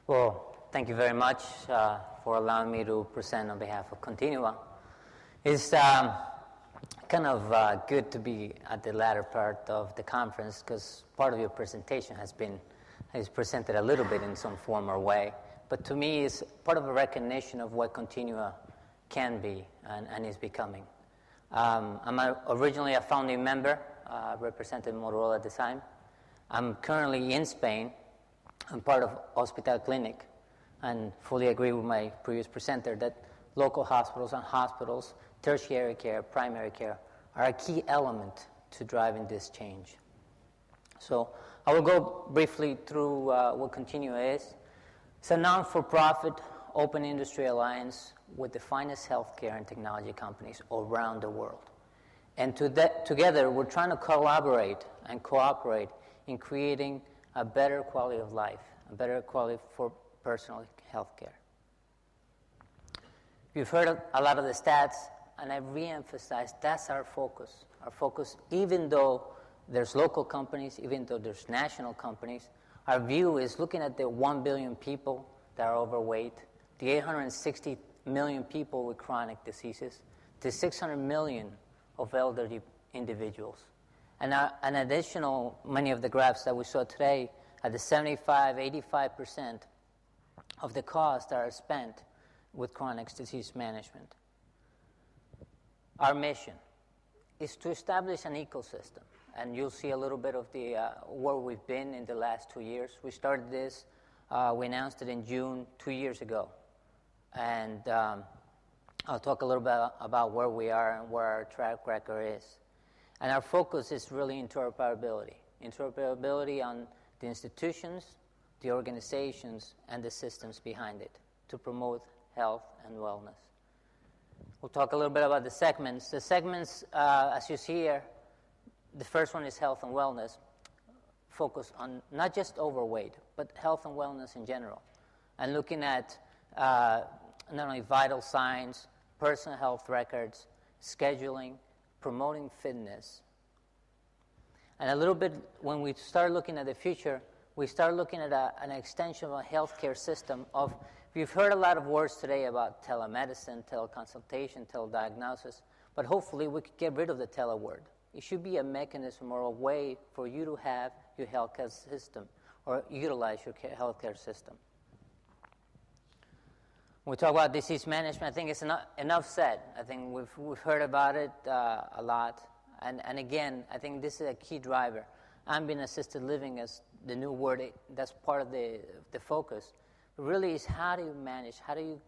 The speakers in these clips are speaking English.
Well, thank you very much for allowing me to present on behalf of Continua. It's kind of good to be at the latter part of the conference because part of your presentation is presented a little bit in some form or way. But to me, it's part of a recognition of what Continua can be and is becoming. I'm originally a founding member, represented Motorola at the time. I'm currently in Spain. I'm part of Hospital Clinic and fully agree with my previous presenter that local hospitals, tertiary care, primary care are a key element to driving this change. So I will go briefly through what Continua is. It's a non-for-profit open industry alliance with the finest healthcare and technology companies around the world. And together we're trying to collaborate and cooperate in creating a better quality of life, a better quality for personal health care. You've heard a lot of the stats, and I re-emphasize that's our focus. Our focus, even though there's local companies, even though there's national companies, our view is looking at the 1 billion people that are overweight, the 860 million people with chronic diseases, the 600 million of elderly individuals. And an additional, many of the graphs that we saw today, at the 85% of the costs that are spent with chronic disease management. Our mission is to establish an ecosystem, and you'll see a little bit of the where we've been in the last 2 years. We started this, we announced it in June 2 years ago, and I'll talk a little bit about where we are and where our track record is. And our focus is really interoperability on the institutions, the organizations, and the systems behind it to promote health and wellness. We'll talk a little bit about the segments. The segments, as you see here, the first one is health and wellness, focus on not just overweight, but health and wellness in general, and looking at not only vital signs, personal health records, scheduling, promoting fitness. And a little bit, when we start looking at the future, we start looking at an extension of a healthcare system of, we've heard a lot of words today about telemedicine, teleconsultation, telediagnosis, but hopefully we could get rid of the tele word. It should be a mechanism or a way for you to have your healthcare system or utilize your healthcare system. When we talk about disease management, I think it's enough said. I think we've heard about it a lot. And again, I think this is a key driver. Ambient assisted living as the new word, that's part of the focus. But really is how do you manage, how do you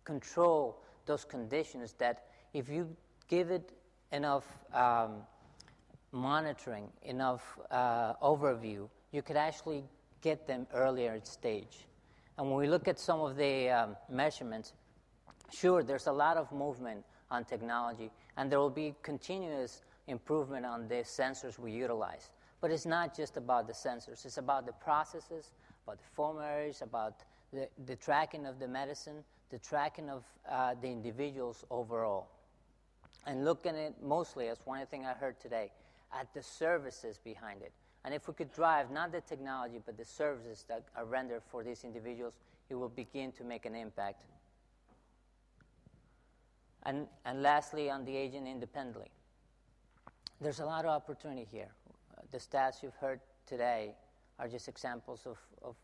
control those conditions that if you give it enough monitoring, enough overview, you could actually get them earlier at stage. And when we look at some of the measurements, sure, there's a lot of movement on technology, and there will be continuous improvement on the sensors we utilize. But it's not just about the sensors. It's about the processes, about the formularies, about the tracking of the medicine, the tracking of the individuals overall. And looking at it mostly, as one thing I heard today, at the services behind it. And if we could drive not the technology, but the services that are rendered for these individuals, it will begin to make an impact. And lastly, on the aging independently. There's a lot of opportunity here. The stats you've heard today are just examples of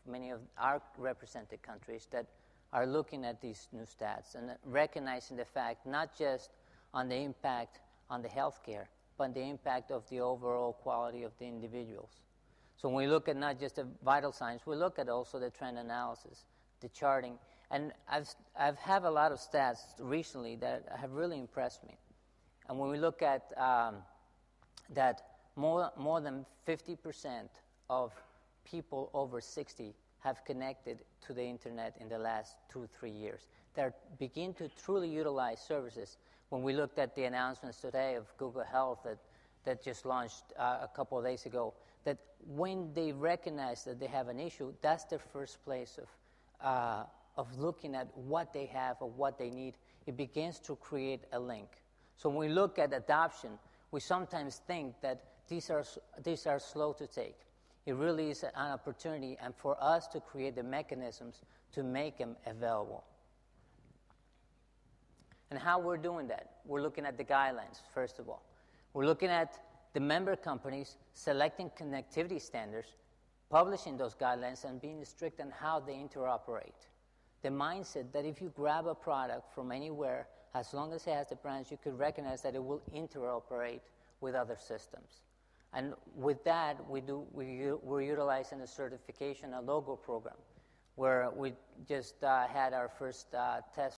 many of our represented countries that are looking at these new stats and recognizing the fact not just on the impact on the healthcare, but the impact of the overall quality of the individuals. So when we look at not just the vital signs, we look at also the trend analysis, the charting. And I've have a lot of stats recently that have really impressed me. And when we look at that more than 50% of people over 60 have connected to the internet in the last 2-3 years. They begin to truly utilize services. When we looked at the announcements today of Google Health that just launched a couple of days ago, that when they recognize that they have an issue, that's their first place of looking at what they have or what they need. It begins to create a link. So when we look at adoption, we sometimes think that these are slow to take. It really is an opportunity, and for us to create the mechanisms to make them available. And how we're doing that? We're looking at the guidelines, first of all. We're looking at the member companies selecting connectivity standards, publishing those guidelines, and being strict on how they interoperate. The mindset that if you grab a product from anywhere, as long as it has the branch, you could recognize that it will interoperate with other systems. And with that, we're utilizing a certification, a logo program, where we just had our first test